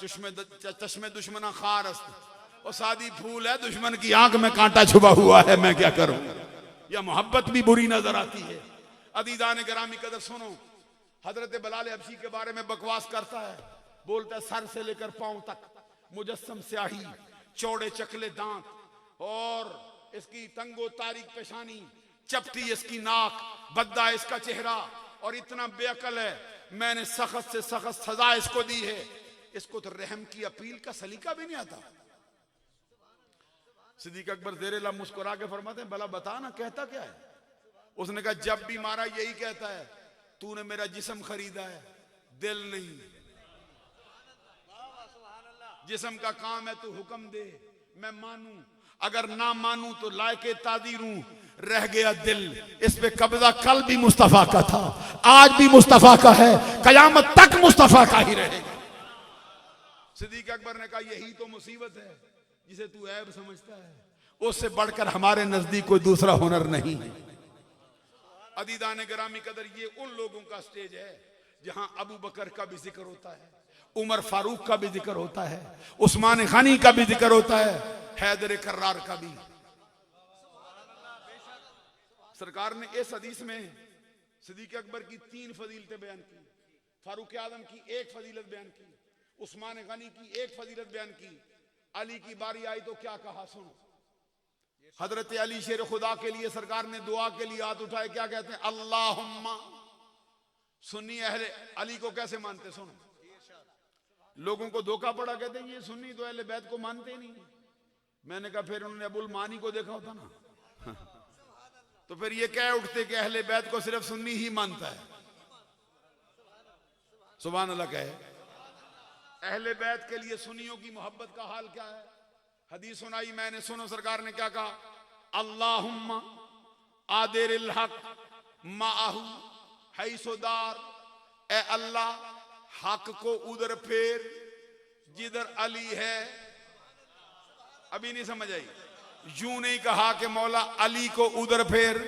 चश्मे दुश्मना खारस्त। और सादी फूल है, दुश्मन की आंख में कांटा छुपा हुआ है, मैं क्या करूं। या मोहब्बत भी बुरी नजर आती है। अदीदान गिरामी कदर सुनो, हजरत बिलाल हबशी के बारे में बकवास करता है, बोलता है सर से लेकर पांव तक मुजस्सम स्याही, चौड़े चकले दांत और इसकी तंगो तारीक पेशानी, चपटी इसकी नाक, बद्दा इसका चेहरा और इतना बेअकल है। मैंने सख्त से सख्त सजा इसको दी है, इसको तो रहम की अपील का सलीका भी नहीं आता। सिद्दीक अकबर ज़ेरे-ए-ला मुस्कुरा के फरमाते हैं भला बता ना कहता क्या है। उसने कहा जब भी मारा यही कहता है तूने मेरा जिस्म खरीदा है, दिल नहीं। जिस्म का काम है तू हुक्म दे मैं मानूं, अगर ना मानूं तो लायके तादीरूं, रह गया दिल। इस पे कब्जा कल भी मुस्तफा का था, आज भी मुस्तफा का है, कयामत तक मुस्तफा का ही रहेगा। सिद्दीक अकबर ने कहा यही तो मुसीबत है जिसे तू ऐब समझता है, उससे बढ़कर हमारे नजदीक कोई दूसरा हुनर नहीं है। अदीदान गिरामी कदर ये उन लोगों का स्टेज है जहां अबू बकर का भी जिक्र होता है, उमर फारूक का भी जिक्र होता है, उस्मान गनी का भी जिक्र होता है, हैदर कर्रार का भी। सरकार ने इस हदीस में सिद्दीक अकबर की 3 फजीलतें बयान की, फारूक आजम की 1 फजीलत बयान की, उस्मान गनी की 1 फजीलत बयान की। अली की बारी आई तो क्या कहा सुनो। हजरत अली शेर खुदा के लिए सरकार ने दुआ के लिए हाथ उठाए, क्या कहते हैं अल्लाहुम्मा। सुन्नी अहले अली को कैसे मानते सुनो। लोगों को धोखा पड़ा, कहते हैं ये सुन्नी तो अहले बैत को मानते नहीं। मैंने कहा फिर उन्होंने अबुल मानी को देखा होता ना तो फिर ये कह उठते कि अहले बैत को सिर्फ सुन्नी ही मानता है। सुभान अल्लाह कहे। अहले बैत के लिए सुन्नियों की मोहब्बत का हाल क्या है। हदीस सुनाई मैंने, सुनो सरकार ने क्या कहा, अल्लाहुम्मा आदिरिल हक माहू हैसुदार, ए अल्लाह हक को उधर फेर जिधर अली है। अभी नहीं समझ आई। यूं नहीं कहा कि मौला अली को उधर फेर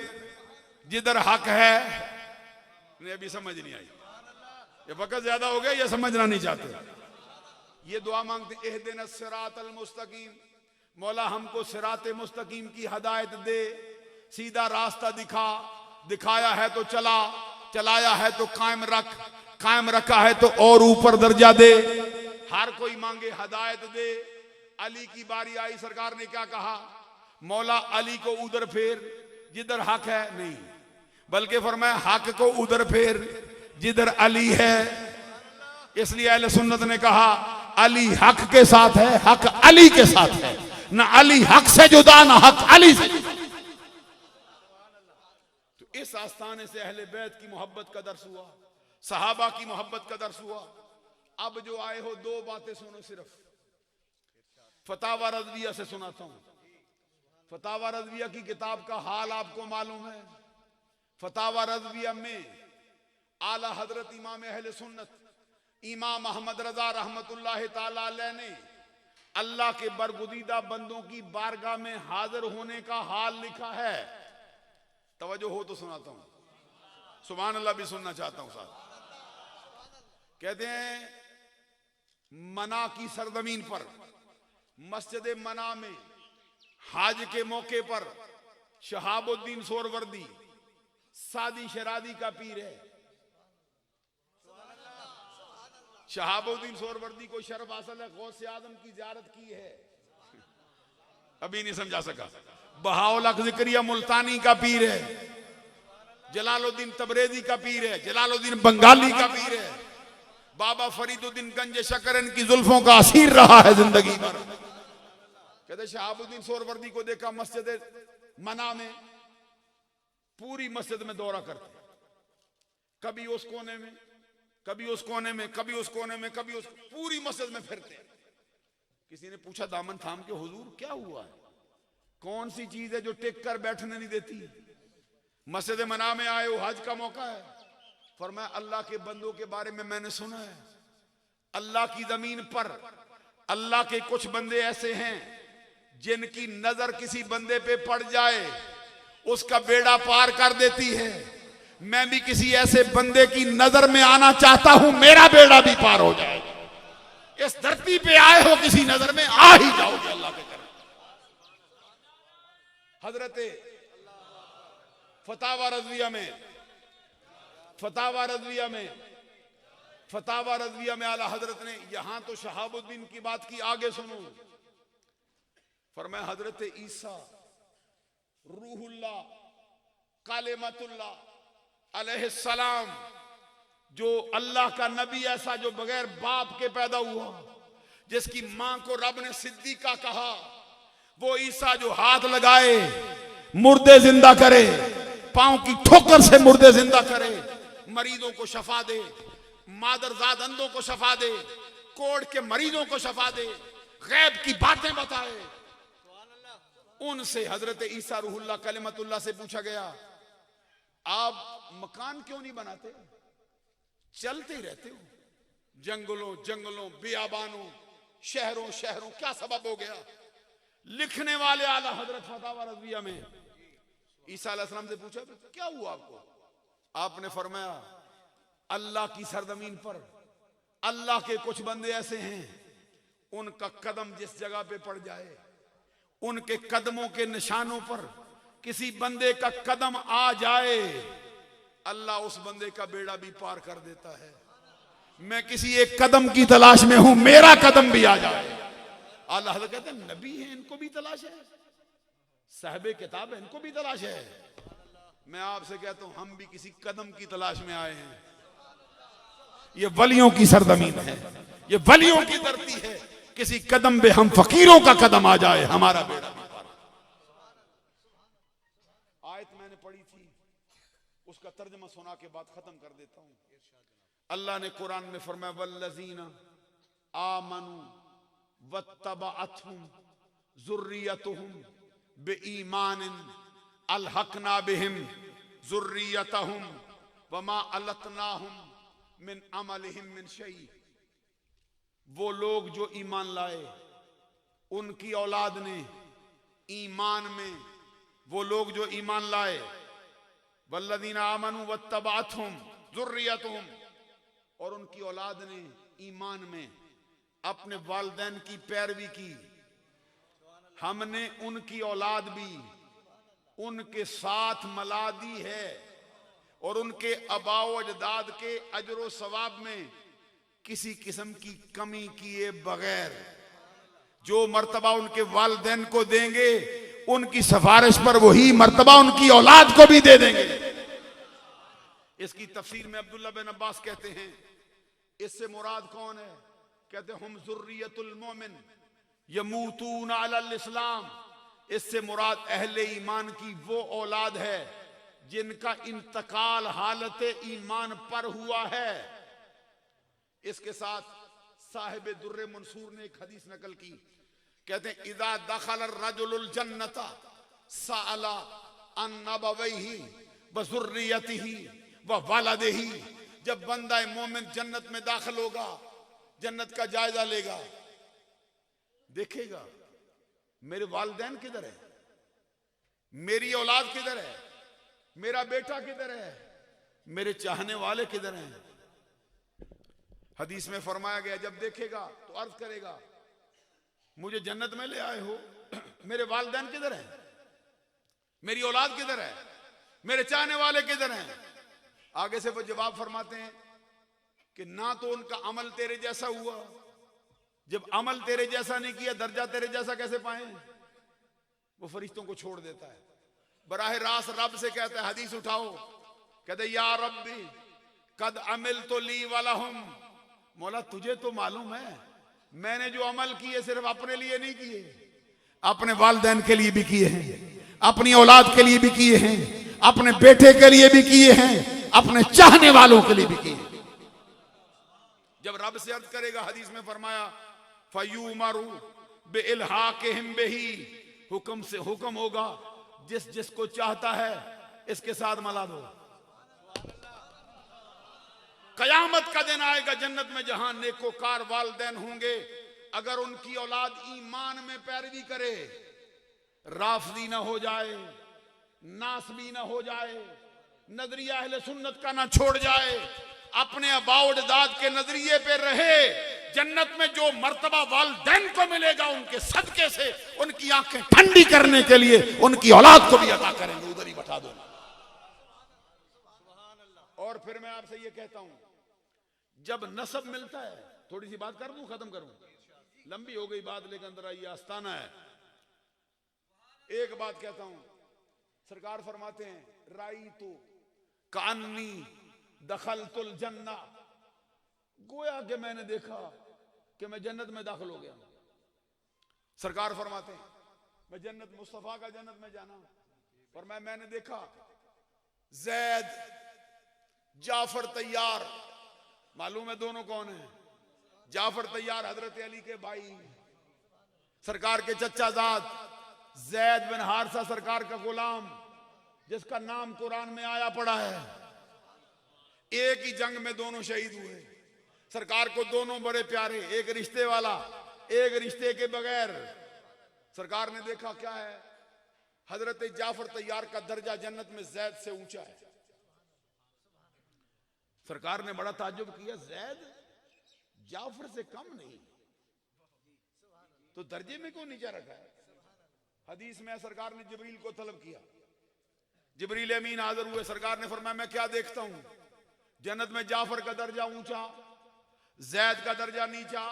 जिधर हक है, नहीं अभी समझ नहीं आई। ये वक्त ज्यादा हो गया, ये समझना नहीं चाहते। ये दुआ मांगते इहदिनस सिरातल मुस्तकीम, मौला हमको सिराते मुस्तकीम की हदायत दे, सीधा रास्ता दिखा, दिखाया है तो चला, चलाया है तो कायम रख, कायम रखा है तो और ऊपर दर्जा दे। हर कोई मांगे हदायत दे। अली की बारी आई, सरकार ने क्या कहा, मौला अली को उधर फेर जिधर हक है। नहीं, बल्कि फरमाया हक को उधर फेर जिधर अली है। इसलिए अहले सुन्नत ने कहा अली हक के साथ है, हक अली के साथ है, ना अली हक से जुदा ना हक अली से जुदा। तो इस आस्थाने से अहले बैत की मोहब्बत का दर्स हुआ, सहाबा की मोहब्बत का दर्स हुआ। अब जो आए हो दो बातें सुनो, सिर्फ फतावा रज़विया से सुनाता हूं। फतावा रज़विया की किताब का हाल आपको मालूम है। फतावा रज़विया में आला हजरत इमाम अहले सुन्नत इमाम अहमद रजा रहमतुल्लाह ताला अलैह ने अल्लाह के बरगुदीदा बंदों की बारगाह में हाजिर होने का हाल लिखा है। तवज्जो हो तो सुनाता हूं, सुभान अल्लाह भी सुनना चाहता हूं साथ। कहते हैं मना की सरजमीन पर मस्जिद मना में हाज के मौके पर शहाबुद्दीन सोहरवर्दी सादी शरादी का पीर है। शहाबुद्दीन सोहरवर्दी को शरफ हासिल है, गौसे आजम की ज़ियारत की है। अभी नहीं समझा सका। बहाउल हक ज़िक्रिया मुल्तानी का पीर है, जलालुद्दीन तबरेज़ी का पीर है, जलालुद्दीन बंगाली का पीर है, बाबा फरीदुद्दीन गंज शकरन की जुल्फों का असीर रहा है जिंदगी भर। कहते शहाबुद्दीन सोहरवर्दी को देखा मस्जिद मना में, पूरी मस्जिद में दौरा करते, कभी उस कोने में, कभी उस कोने में, कभी उस कोने में, कभी उस, पूरी मस्जिद में फिरते। किसी ने पूछा दामन थाम के हुजूर क्या हुआ है, कौन सी चीज है जो टिक कर बैठने नहीं देती? मस्जिद मना में आए हो, हज का मौका है। फरमाया अल्लाह के बंदों के बारे में मैंने सुना है, अल्लाह की जमीन पर अल्लाह के कुछ बंदे ऐसे हैं जिनकी नजर किसी बंदे पे पड़ जाए उसका बेड़ा पार कर देती है। मैं भी किसी ऐसे बंदे की नजर में आना चाहता हूं, मेरा बेड़ा भी पार हो जाएगा। इस धरती पे आए हो, किसी नजर में आ ही जाओगे अल्लाह के करम। हजरते फतावा रज़विया में, फतावा रज़विया में, फतावा रज़विया में आला हजरत ने, यहां तो शहाबुद्दीन की बात की, आगे सुनो। फरमाया हजरत ईसा रूहुल्लाह कालिमतुल्लाह अलैहिस्सलाम, जो अल्लाह का नबी ऐसा जो बगैर बाप के पैदा हुआ, जिसकी मां को रब ने सिद्दीका कहा, वो ईसा जो हाथ लगाए मुर्दे जिंदा करे, पांव की ठोकर से मुर्दे जिंदा करे, मरीजों को शफा दे, मादरजाद अंधों को शफा दे, कोढ़ के मरीजों को शफा दे, गैब की बातें बताए। उनसे हजरत ईसा रूहुल्लाह कलिमतुल्लाह से पूछा गया आप मकान क्यों नहीं बनाते, चलते ही रहते हो जंगलों जंगलों, बियाबानों, शहरों शहरों, क्या सबब हो गया? लिखने वाले आला हजरत फतावा रज़विया में ईसा अलैहिस्सलाम से पूछा क्या हुआ आपको? आपने फरमाया अल्लाह की सरजमीन पर अल्लाह के कुछ बंदे ऐसे हैं, उनका कदम जिस जगह पे पड़ जाए, उनके कदमों के निशानों पर किसी बंदे का कदम आ जाए, अल्लाह उस बंदे का बेड़ा भी पार कर देता है। मैं किसी एक कदम की तलाश में हूं, मेरा कदम भी आ जाए। अल्लाह हज़रत कहते हैं नबी है, इनको भी तलाश है, साहिबे किताब है, इनको भी तलाश है। मैं आपसे कहता हूं हम भी किसी कदम की तलाश में आए हैं। ये वलियों की सरजमीन है, ये वलियों की धरती है। किसी कदम पे हम फकीरों का कदम आ जाए, हमारा बेड़ा भी पार। आयत मैंने पढ़ी थी, उसका तर्जुमा सुना के बाद खत्म कर देता हूं। अल्लाह ने कुरान में फरमाया वल्लज़ीना आमनू वत्तबअतहुम ज़ुर्रियतुहुम बिईमानिन अलहक़ना बिहिम ज़ुर्रियतहुम वमा अलतनाहुम मिन अमलिहिम मिन शै। वो लोग जो ईमान लाए, उनकी औलाद ने ईमान में, वो लोग जो ईमान लाए, वल्लज़ीना आमनू वत्तबअतहुम ज़ुर्रियतुहुम, और उनकी औलाद ने ईमान में अपने वालिदैन की पैरवी की, हमने उनकी औलाद भी उनके साथ मिला दी है, और उनके अबाओ अजदाद के अजर सवाब में किसी किस्म की कमी किए बगैर जो मर्तबा उनके वालिदैन को देंगे, उनकी सिफारिश पर वही मर्तबा उनकी औलाद को भी दे देंगे। इसकी तफसीर में अब्दुल्ला बिन अब्बास कहते हैं इससे मुराद कौन है? कहते हैं हम जुर्रियतुल मोमिन यमूतून अलल इस्लाम। इससे मुराद अहले ईमान की वो औलाद है जिनका इंतकाल हालत ईमान पर हुआ है। इसके साथ साहिब दुर्रे मंसूर ने एक हदीस नकल की, कहते हैं इदा दखल रजुलुल जन्नता सअला अन नबवैहि व जुर्रियतिही व वलदिही। जब बंदा मोमिन जन्नत में दाखिल होगा, जन्नत का जायजा लेगा, देखेगा मेरे वालिदैन किधर है, मेरी औलाद किधर है, मेरा बेटा किधर है, मेरे चाहने वाले किधर हैं। हदीस में फरमाया गया जब देखेगा तो अर्ज करेगा मुझे जन्नत में ले आए हो, मेरे वालिदैन किधर हैं, मेरी औलाद किधर है, मेरे चाहने वाले किधर हैं। आगे से वो जवाब फरमाते हैं कि ना तो उनका अमल तेरे जैसा हुआ, जब अमल तेरे जैसा नहीं किया दर्जा तेरे जैसा कैसे पाए। वो फरिश्तों को छोड़ देता है, बराह रास्त रब से कहता है हदीस उठाओ, कहते या रब्बी कद अमिल तो ली वाला हम। मौला तुझे तो मालूम है मैंने जो अमल किए सिर्फ अपने लिए नहीं किए, अपने वालिदैन के लिए भी किए हैं, अपनी औलाद के लिए भी किए हैं, अपने बेटे के लिए भी किए हैं, अपने चाहने वालों के लिए भी किए। जब रब से अर्ज करेगा, हदीस में फरमाया फयूमरु बिइल्हाकिहिम बिही, हुक्म से हुक्म होगा जिस जिसको चाहता है इसके साथ मिला दो। कयामत का दिन आएगा जन्नत में जहां नेकोकार वालिदैन होंगे, अगर उनकी औलाद ईमान में पैरवी करे, राफदी ना हो जाए, नासबी ना हो जाए, नजरिया अहले सुन्नत का ना छोड़ जाए, अपने अबाउड दाद के नजरिए पे रहे, जन्नत में जो मर्तबा वालिदैन को मिलेगा उनके सदके से उनकी आंखें ठंडी करने के लिए उनकी औलाद को भी अता करेंगे, उधर ही बैठा दो। और फिर मैं आपसे ये कहता हूं जब नसब मिलता है, थोड़ी सी बात कर दूं खत्म करूं, लंबी हो गई बात लेकिन अंदर ये आस्ताना है। एक बात कहता हूं, सरकार फरमाते हैं राई तो कान्नी दखलतुल जन्ना, गोया कि मैंने देखा कि मैं जन्नत में दाखिल हो गया। सरकार फरमाते हैं मैं जन्नत मुस्तफा का जन्नत में जाना, और मैंने देखा जैद जाफर तैयार, मालूम है दोनों कौन है? जाफर तैयार हजरत अली के भाई, सरकार के चचाजाद, जैद बिन हारसा सरकार का गुलाम, जिसका नाम कुरान में आया पड़ा है। एक ही जंग में दोनों शहीद हुए, सरकार को दोनों बड़े प्यारे, एक रिश्ते वाला एक रिश्ते के बगैर। सरकार ने देखा क्या है, हजरत जाफर तैयार का दर्जा जन्नत में जैद से ऊंचा है। सरकार ने बड़ा ताज्जुब किया, जैद जाफर से कम नहीं तो दर्जे में क्यों नीचा रखा है? हदीस में सरकार ने जिब्रील को तलब किया, जिब्रील अमीन हाजिर हुए, सरकार ने फरमाया मैं क्या देखता हूं, जन्नत में जाफर का दर्जा ऊंचा, जैद का दर्जा नीचा।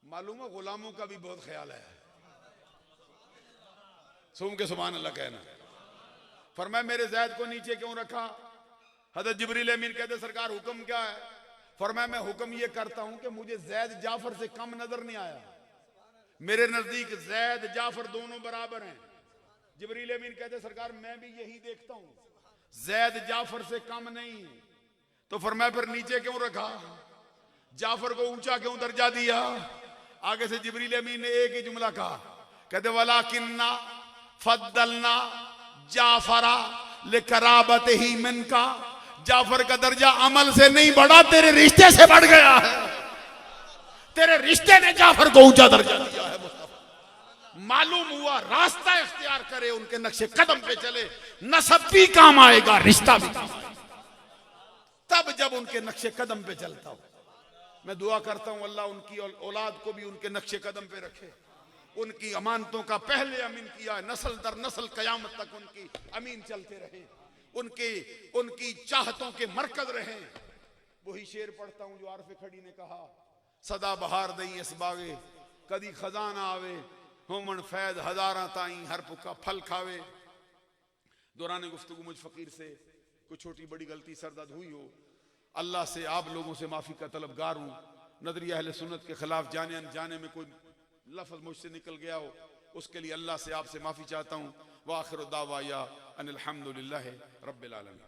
मालूम है गुलामों का भी बहुत ख्याल है, सुन के सुभान अल्लाह कहना। फरमाया मेरे जैद को नीचे क्यों रखा? हज़रत जिब्रील अमीन कहते सरकार हुक्म क्या है? फरमाया मैं हुक्म ये करता हूं कि मुझे जैद जाफर से कम नजर नहीं आया, मेरे नजदीक जैद जाफर दोनों बराबर हैं। जिब्रील अमीन कहते सरकार मैं भी यही देखता हूं, जैद जाफर से कम नहीं। तो फरमाया फिर नीचे क्यों रखा, जाफर को ऊंचा क्यों दर्जा दिया? आगे से जिब्रील अमीन ने एक ही जुमला कहा, कहते वलाकिन्ना फद्दलना जाफरा लिकराबतिही मिनका, जाफर का दर्जा अमल से नहीं बढ़ा, तेरे रिश्ते से बढ़ गया है, तेरे रिश्ते ने जाफर को ऊंचा दर्जा दिया है। मालूम हुआ रास्ता इख्तियार करे, उनके नक्शे कदम पे चले, नसब भी काम आएगा, रिश्ता भी काम आएगा, तब जब उनके नक्शे कदम पे चलता हूं। मैं दुआ करता हूं अल्लाह उनकी औलाद को भी उनके नक्शे कदम पे रखे, उनकी अमानतों का पहले अमीन किया, नस्ल दर नस्ल कयामत तक उनकी अमीन चलते रहे, उनकी चाहतों के मरकज रहे। वही शेर पढ़ता हूं जो आरफे खड़ी ने कहा, सदा बहार दई इस बागे कदी खजाना आवे, होमन फैद हजारा ताई हर पुका फल खावे। दौरान गुफ्तगू मुझ फकीर से कोई छोटी बड़ी गलती सरदर्द हुई हो, अल्लाह से आप लोगों से माफ़ी का तलबगार हूँ। नजरिया अहले सुन्नत के खिलाफ जाने अनजाने में कोई लफ्ज़ मुझसे निकल गया हो, उसके लिए अल्लाह से आपसे माफ़ी चाहता हूँ। व आखिर दावा या अनिल हम्दुलिल्लाहि रब्बिल आलमीन।